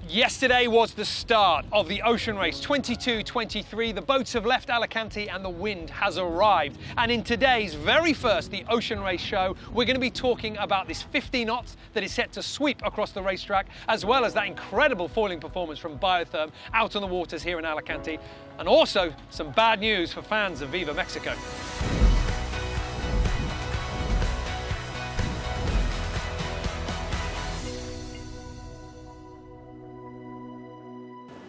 Yesterday was the start of the ocean race 22-23. The boats have left Alicante and the wind has arrived. And in today's very first The Ocean Race show, we're going to be talking about this 50 knots that is set to sweep across the racetrack, as well as that incredible foiling performance from Biotherm out on the waters here in Alicante, and also some bad news for fans of Viva Mexico.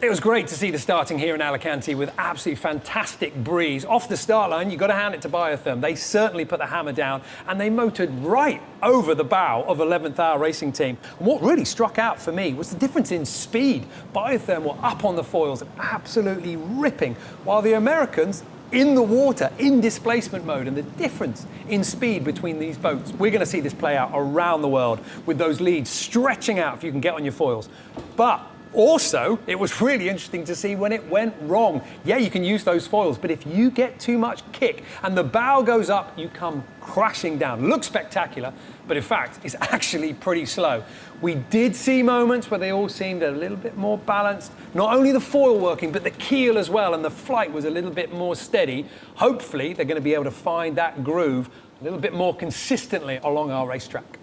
It was great to see the starting here in Alicante with absolutely fantastic breeze. Off the start line, you've got to hand it to Biotherm. They certainly put the hammer down and they motored right over the bow of 11th Hour Racing Team. And what really struck out for me was the difference in speed. Biotherm were up on the foils and absolutely ripping, while the Americans in the water, in displacement mode, and the difference in speed between these boats. We're going to see this play out around the world with those leads stretching out if you can get on your foils. But also, it was really interesting to see when it went wrong. Yeah, you can use those foils, but if you get too much kick and the bow goes up, you come crashing down. Looks spectacular, but in fact, it's actually pretty slow. We did see moments where they all seemed a little bit more balanced. Not only the foil working, but the keel as well, and the flight was a little bit more steady. Hopefully, they're going to be able to find that groove a little bit more consistently along our racetrack.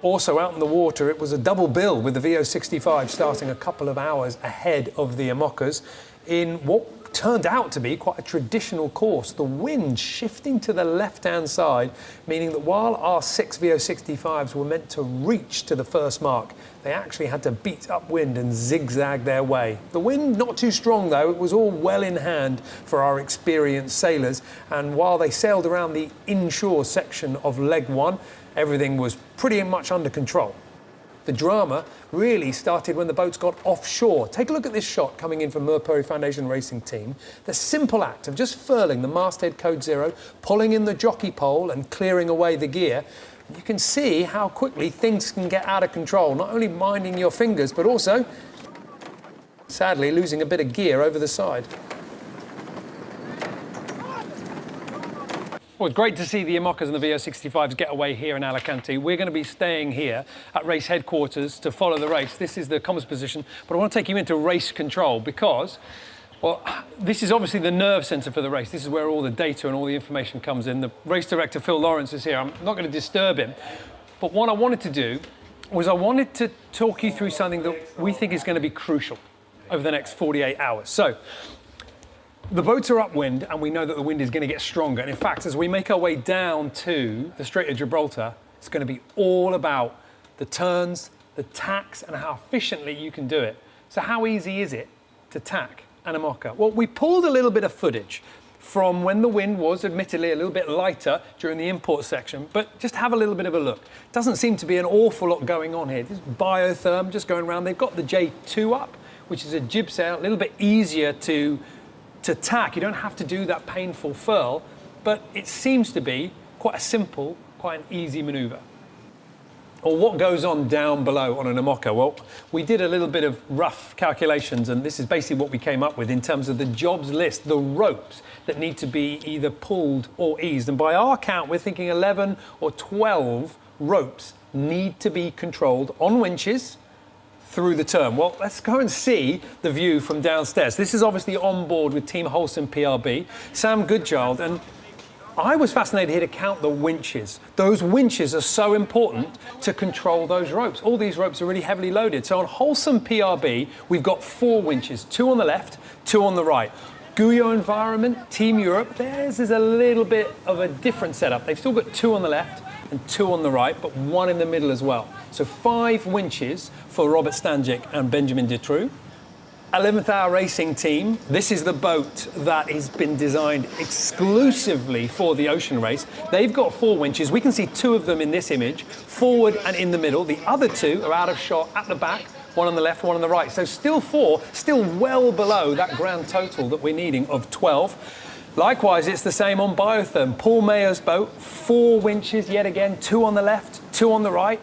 Also out in the water, it was a double bill with the VO65 starting a couple of hours ahead of the Amocas in what turned out to be quite a traditional course. The wind shifting to the left-hand side, meaning that while our 6 VO65s were meant to reach to the first mark, they actually had to beat upwind and zigzag their way. The wind not too strong though, it was all well in hand for our experienced sailors, and while they sailed around the inshore section of leg one, everything was pretty much under control. The drama really started when the boats got offshore. Take a look at this shot coming in from Merpuri Foundation Racing Team. The simple act of just furling the masthead code 0, pulling in the jockey pole and clearing away the gear. You can see how quickly things can get out of control, not only minding your fingers, but also, sadly, losing a bit of gear over the side. Well, it's great to see the Amocas and the VO65s get away here in Alicante. We're going to be staying here at race headquarters to follow the race. This is the comms position, but I want to take you into race control because, well, this is obviously the nerve centre for the race. This is where all the data and all the information comes in. The race director, Phil Lawrence, is here. I'm not going to disturb him, but what I wanted to do was I wanted to talk you through something that we think is going to be crucial over the next 48 hours. So, the boats are upwind, and we know that the wind is going to get stronger. And in fact, as we make our way down to the Strait of Gibraltar, it's going to be all about the turns, the tacks, and how efficiently you can do it. So how easy is it to tack an Amoca? Well, we pulled a little bit of footage from when the wind was admittedly a little bit lighter during the import section, but just have a little bit of a look. Doesn't seem to be an awful lot going on here. This is Biotherm just going around. They've got the J2 up, which is a jib sail, a little bit easier to tack. You don't have to do that painful furl, but it seems to be quite a simple, quite an easy manoeuvre. Well, what goes on down below on an Amoca? Well, we did a little bit of rough calculations, and this is basically what we came up with in terms of the jobs list, the ropes that need to be either pulled or eased. And by our count, we're thinking 11 or 12 ropes need to be controlled on winches through the term. Well, let's go and see the view from downstairs. This is obviously on board with Team Holcim PRB, Sam Goodchild, and I was fascinated here to count the winches. Those winches are so important to control those ropes. All these ropes are really heavily loaded. So on Holcim PRB, we've got 4 winches, 2 on the left, 2 on the right. Guyot Environment, Team Europe, theirs is a little bit of a different setup. They've still got 2 on the left and 2 on the right, but 1 in the middle as well. So 5 winches for Robert Stanczyk and Benjamin Dutroux. 11th Hour Racing Team. This is the boat that has been designed exclusively for the ocean race. They've got 4 winches. We can see 2 of them in this image, forward and in the middle. The other 2 are out of shot at the back, 1 on the left, 1 on the right. So still 4, still well below that grand total that we're needing of 12. Likewise, it's the same on Biotherm. Paul Mayer's boat, 4 winches yet again, 2 on the left, 2 on the right.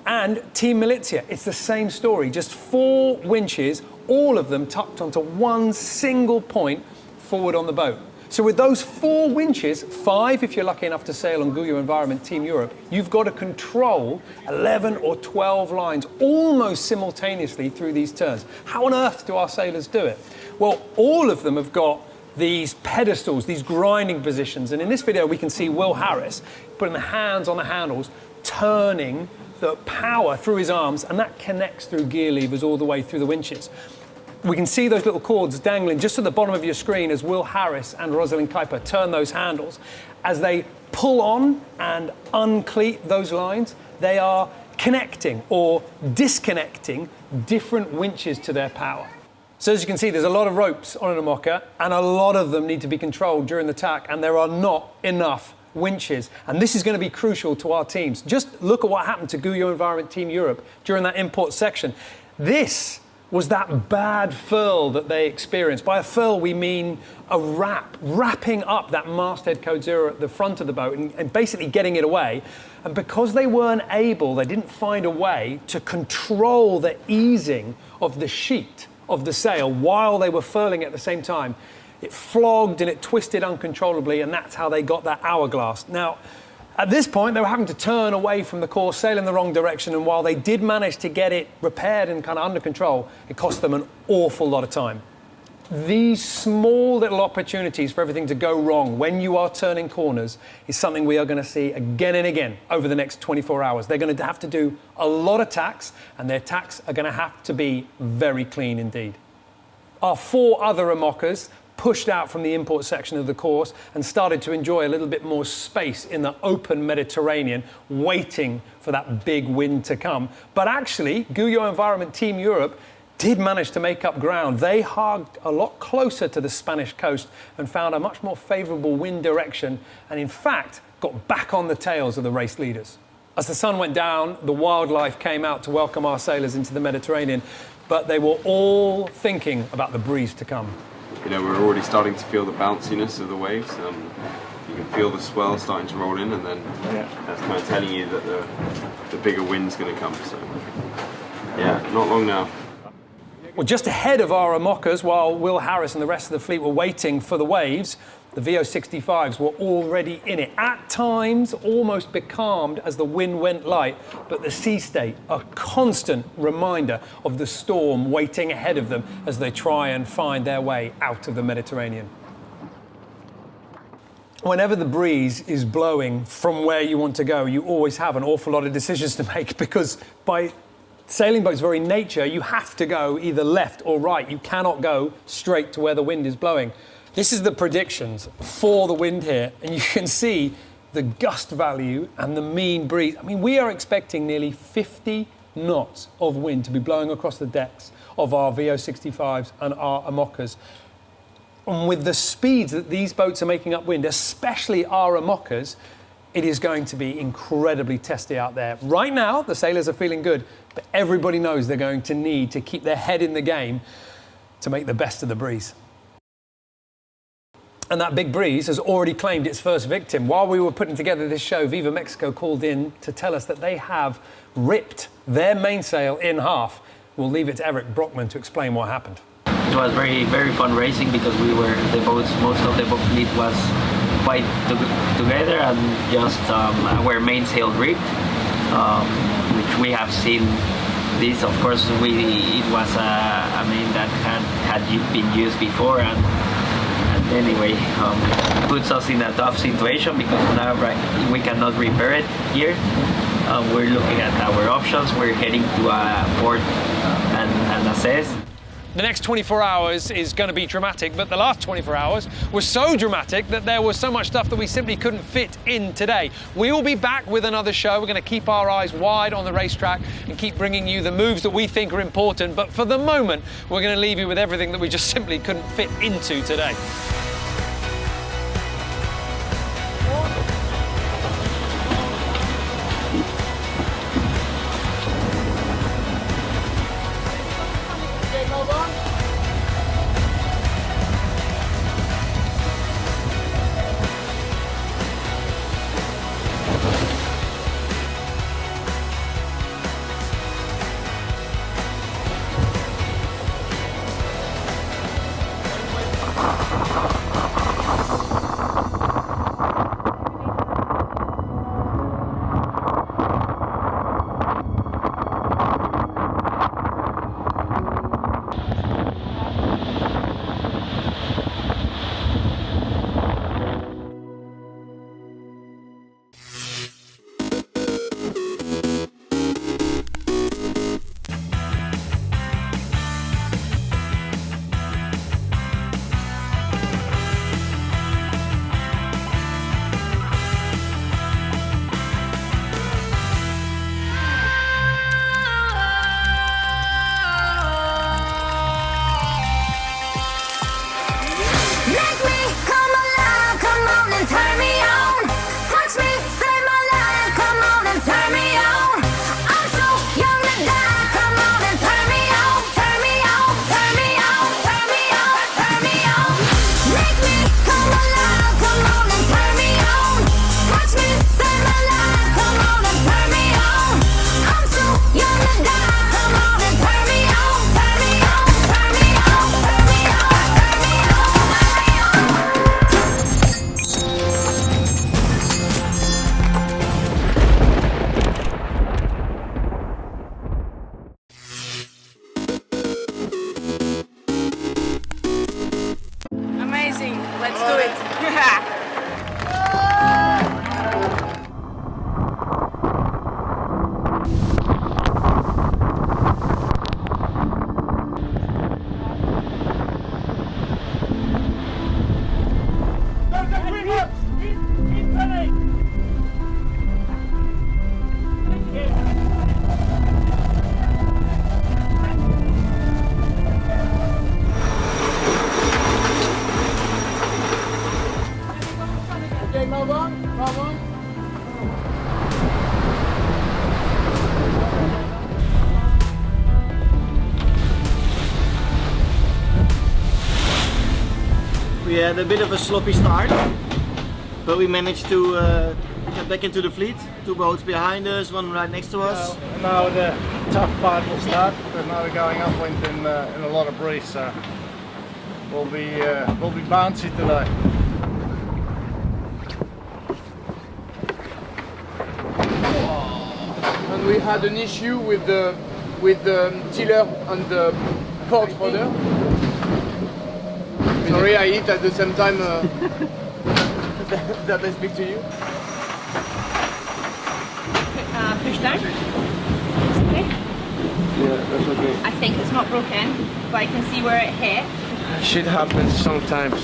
And Team Militia, it's the same story, just 4 winches, all of them tucked onto one single point forward on the boat. So with those 4 winches, 5 if you're lucky enough to sail on Guyo Environment Team Europe, you've got to control 11 or 12 lines almost simultaneously through these turns. How on earth do our sailors do it? Well, all of them have got these pedestals, these grinding positions. And in this video, we can see Will Harris putting the hands on the handles, turning the power through his arms, and that connects through gear levers all the way through the winches. We can see those little cords dangling just at the bottom of your screen as Will Harris and Rosalind Kuiper turn those handles. As they pull on and uncleat those lines, they are connecting or disconnecting different winches to their power. So as you can see, there's a lot of ropes on an Amoca, and a lot of them need to be controlled during the tack, and there are not enough winches. And this is going to be crucial to our teams. Just look at what happened to Guyo Environment Team Europe during that import section. This was that bad furl that they experienced. By a furl, we mean a wrapping up that masthead code 0 at the front of the boat and basically getting it away. And because they weren't able, they didn't find a way to control the easing of the sheet of the sail while they were furling at the same time, it flogged and it twisted uncontrollably, and that's how they got that hourglass. Now, at this point, they were having to turn away from the course, sail in the wrong direction, and while they did manage to get it repaired and kind of under control, it cost them an awful lot of time. These small little opportunities for everything to go wrong when you are turning corners is something we are going to see again and again over the next 24 hours. They're going to have to do a lot of tacks, and their tacks are going to have to be very clean indeed. Our 4 other Amocas pushed out from the import section of the course and started to enjoy a little bit more space in the open Mediterranean, waiting for that big wind to come. But actually, Guyo Environment Team Europe did manage to make up ground. They hugged a lot closer to the Spanish coast and found a much more favourable wind direction, and in fact got back on the tails of the race leaders. As the sun went down, the wildlife came out to welcome our sailors into the Mediterranean, but they were all thinking about the breeze to come. You know, we're already starting to feel the bounciness of the waves. You can feel the swell starting to roll in, and then that's kind of telling you that the bigger wind's going to come. So, yeah, not long now. Well, just ahead of our Amocas, while Will Harris and the rest of the fleet were waiting for the waves, the VO65s were already in it. At times, almost becalmed as the wind went light, but the sea state, a constant reminder of the storm waiting ahead of them as they try and find their way out of the Mediterranean. Whenever the breeze is blowing from where you want to go, you always have an awful lot of decisions to make, because by sailing boats' very nature, you have to go either left or right. You cannot go straight to where the wind is blowing. This is the predictions for the wind here, and you can see the gust value and the mean breeze. I mean, we are expecting nearly 50 knots of wind to be blowing across the decks of our VO65s and our Amocas. And with the speeds that these boats are making up wind, especially our Amocas, it is going to be incredibly testy out there. Right now, the sailors are feeling good, but everybody knows they're going to need to keep their head in the game to make the best of the breeze. And that big breeze has already claimed its first victim. While we were putting together this show, Viva Mexico called in to tell us that they have ripped their mainsail in half. We'll leave it to Eric Brockman to explain what happened. It was very, very fun racing, because most of the boat fleet was quite together, and just our mainsail ripped, which we have seen. This, of course, it was a main that had been used before, and anyway, puts us in a tough situation, because now we cannot repair it here. We're looking at our options. We're heading to a port and assess. The next 24 hours is going to be dramatic, but the last 24 hours was so dramatic that there was so much stuff that we simply couldn't fit in today. We will be back with another show. We're going to keep our eyes wide on the racetrack and keep bringing you the moves that we think are important. But for the moment, we're going to leave you with everything that we just simply couldn't fit into today. come on. We had a bit of a sloppy start, but we managed to get back into the fleet. 2 boats behind us, 1 right next to us. Now the tough part will start, but now we're going upwind in a lot of breeze, so we'll be bouncy today. And we had an issue with the tiller and the port fodder. Sorry, I eat at the same time that I speak to you. Push down. Okay. Yeah, that's okay. I think it's not broken, but I can see where it hit. Shit happens sometimes.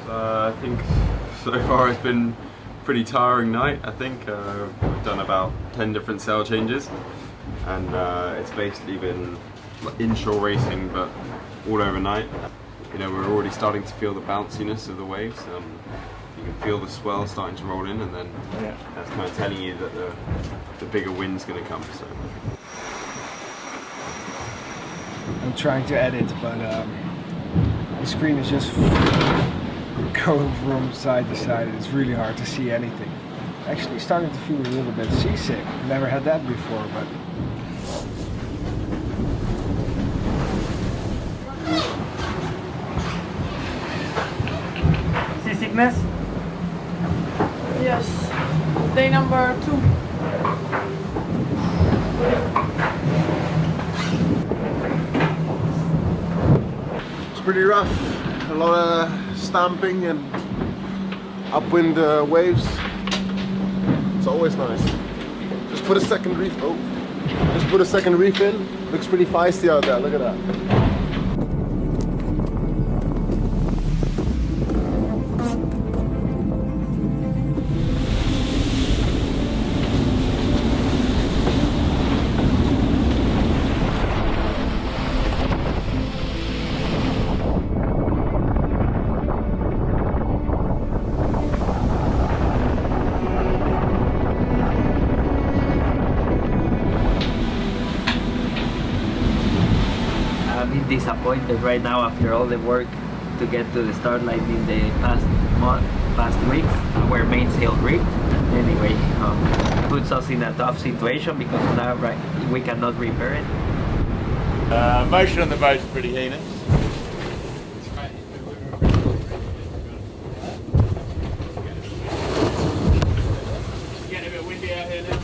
I think so far it's been a pretty tiring night. I think we've done about 10 different sail changes, and it's basically been like inshore racing but all overnight. You know, we're already starting to feel the bounciness of the waves. You can feel the swell starting to roll in, and then that's kind of telling you that the bigger wind's going to come. So I'm trying to edit, but the screen is just going from side to side. It's really hard to see anything. Actually starting to feel a little bit seasick. Never had that before, but Seasickness? Yes, day number 2. It's pretty rough. A lot of stamping and upwind waves. It's always nice. Just put a second reef. Oh, just put a second reef in. Looks pretty feisty out there. Look at that. Disappointed right now after all the work to get to the start line in the past weeks. Our mainsail ripped. Anyway, puts us in a tough situation because now we cannot repair it. Motion on the boat's pretty heinous. It's getting a bit windy out here now.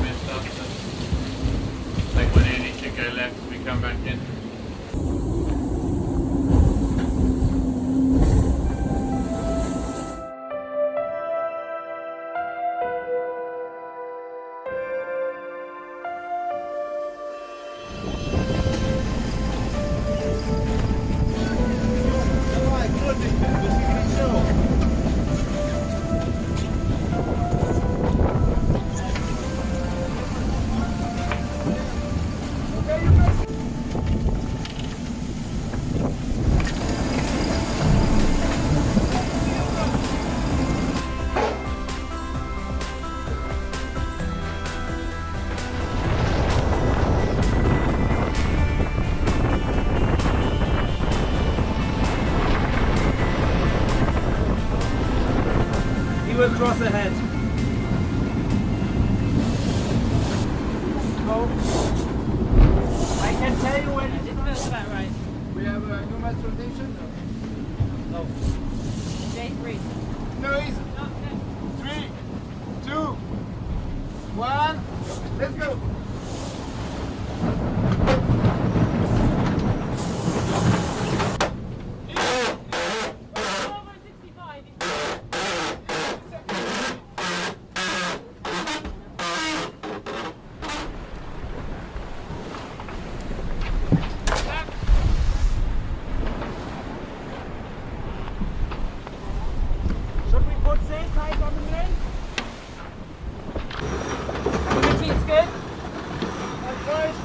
Messed up, so take one in, it should go left as we come back in. He will cross ahead. I can tell you when it feels about right. We have a new match rotation. No. Jay, breathe. Noise. 3, 2, 1. Let's go.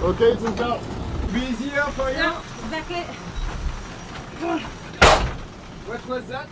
Okay, it's about Easier for you? Yeah, exactly. What was that?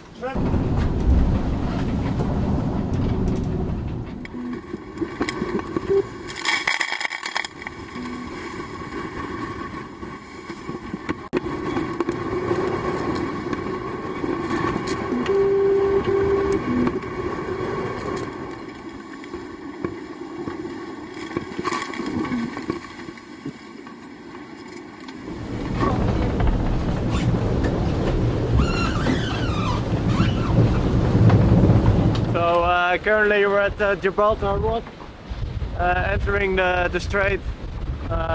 So currently we're at Gibraltar Rock, entering the strait,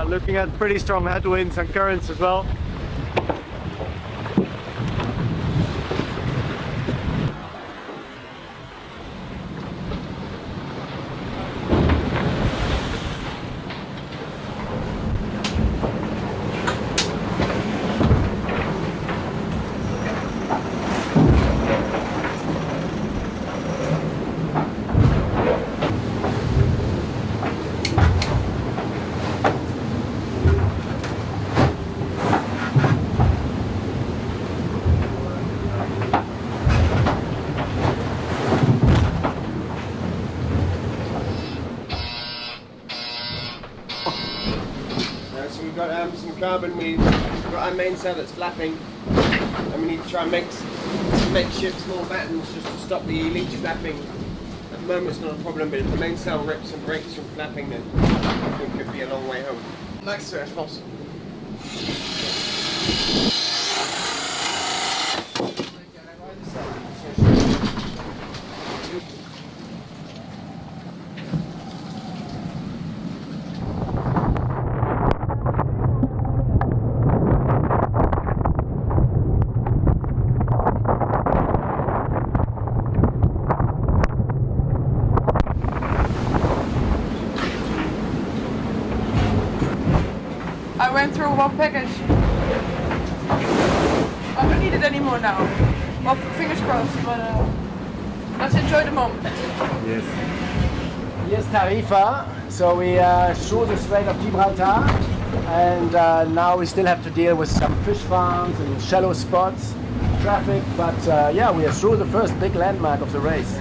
looking at pretty strong headwinds and currents as well. So we've got some carbon, we've got our mainsail that's flapping, and we need to try and make some makeshift small battens just to stop the leech flapping. At the moment it's not a problem, but if the mainsail rips and breaks from flapping, then it could be a long way home. Max, je pense. I went through one package. I don't need it anymore now. Well, fingers crossed, but let's enjoy the moment. Yes. Here's Tarifa. So we through the Strait of Gibraltar, and now we still have to deal with some fish farms and shallow spots, traffic, but yeah, we are through the first big landmark of the race.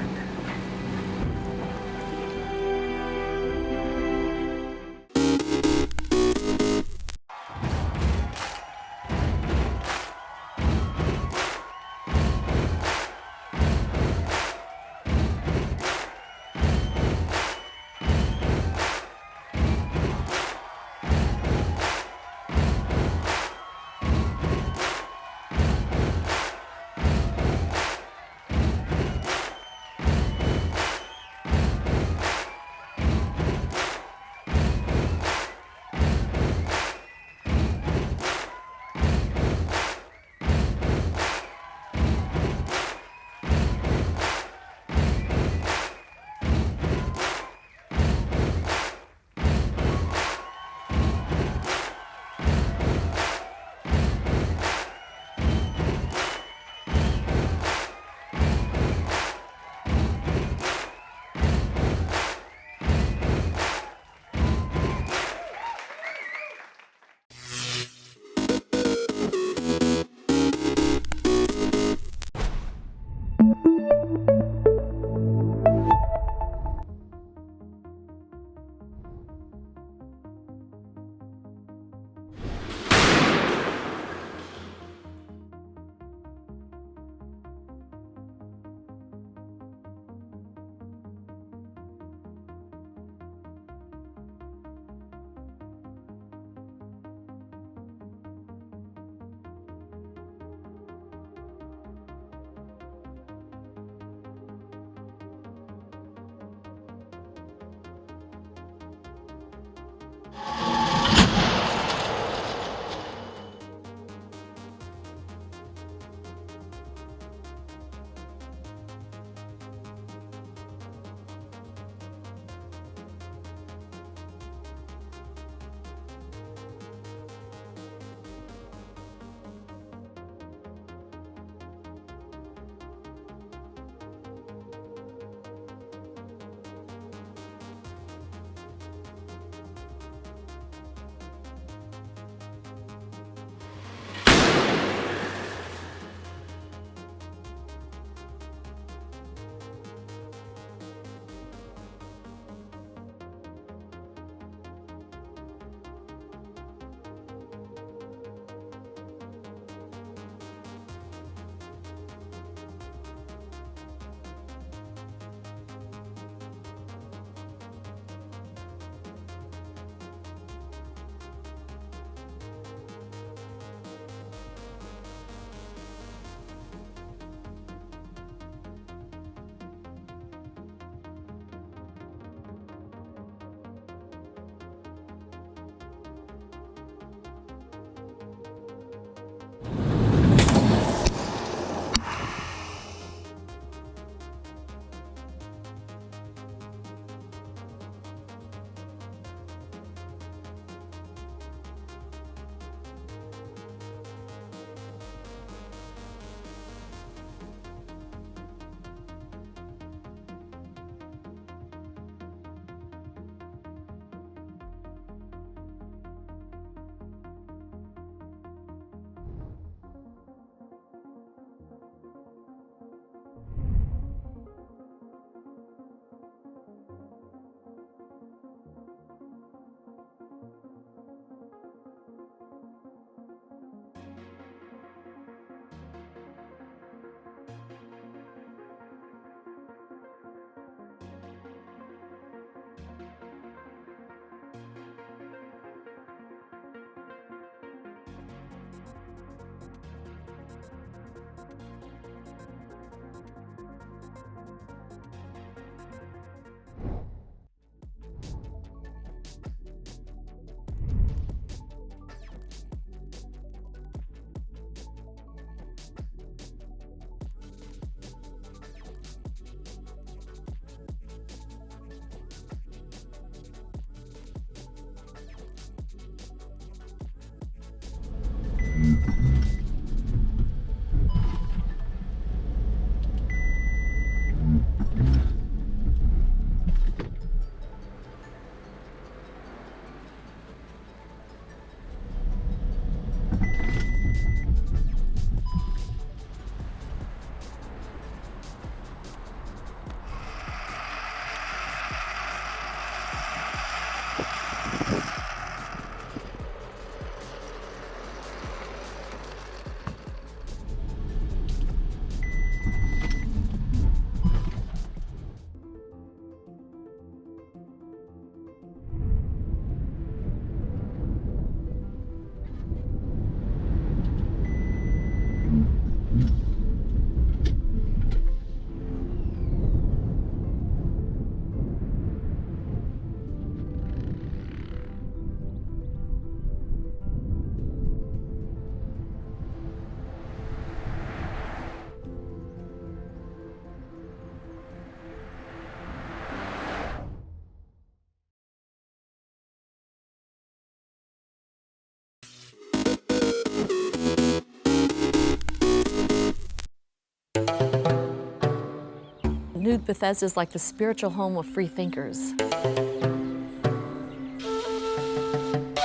New Bethesda is like the spiritual home of free thinkers.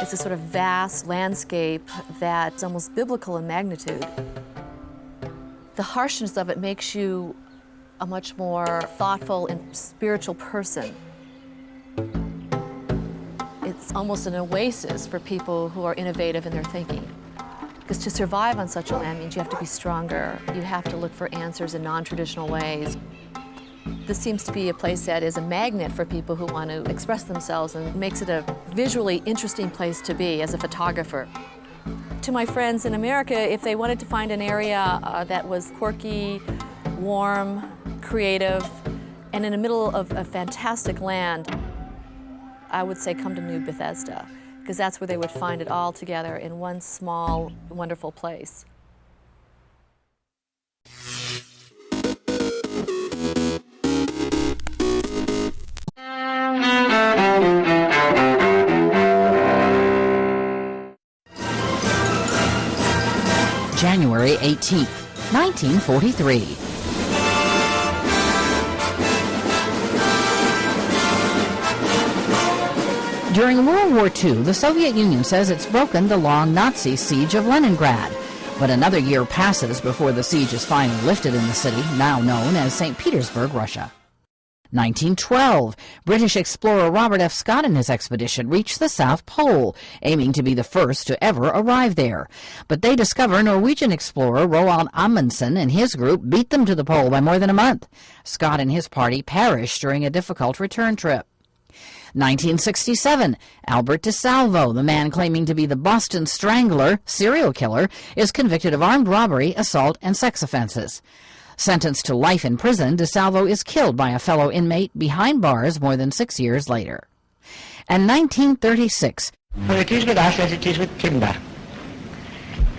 It's a sort of vast landscape that's almost biblical in magnitude. The harshness of it makes you a much more thoughtful and spiritual person. It's almost an oasis for people who are innovative in their thinking. Because to survive on such a land means you have to be stronger. You have to look for answers in non-traditional ways. This seems to be a place that is a magnet for people who want to express themselves and makes it a visually interesting place to be as a photographer. To my friends in America, if they wanted to find an area that was quirky, warm, creative, and in the middle of a fantastic land, I would say come to New Bethesda, because that's where they would find it all together in one small, wonderful place. January 18th, 1943. During World War II, the Soviet Union says it's broken the long Nazi siege of Leningrad. But another year passes before the siege is finally lifted in the city, now known as St. Petersburg, Russia. 1912, British explorer Robert F. Scott and his expedition reach the South Pole, aiming to be the first to ever arrive there. But they discover Norwegian explorer Roald Amundsen and his group beat them to the pole by more than a month. Scott and his party perish during a difficult return trip. 1967, Albert DeSalvo, the man claiming to be the Boston Strangler, serial killer, is convicted of armed robbery, assault, and sex offenses. Sentenced to life in prison, DeSalvo is killed by a fellow inmate behind bars more than 6 years later. And 1936. For it is with us as it is with timber.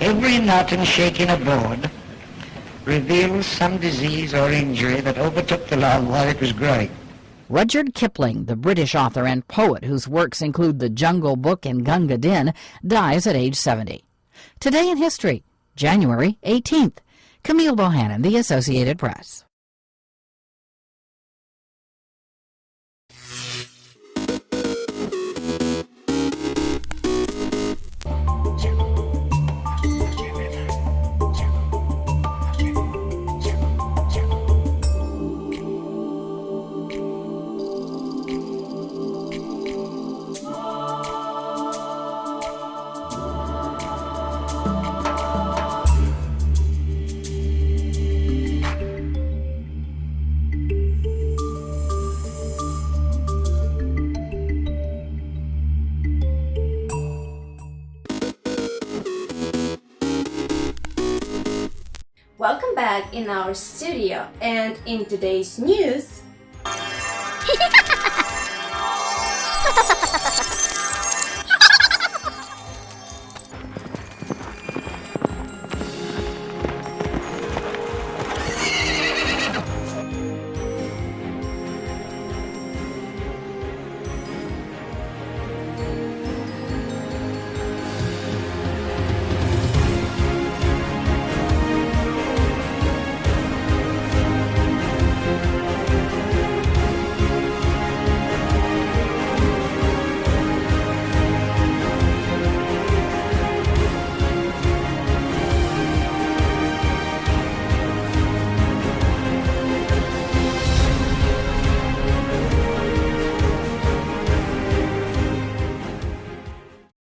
Every knot and shaking aboard reveals some disease or injury that overtook the log while it was growing. Rudyard Kipling, the British author and poet whose works include The Jungle Book and Gunga Din, dies at age 70. Today in history, January 18th. Camille Bohannon, The Associated Press. Welcome back in our studio, and in today's news,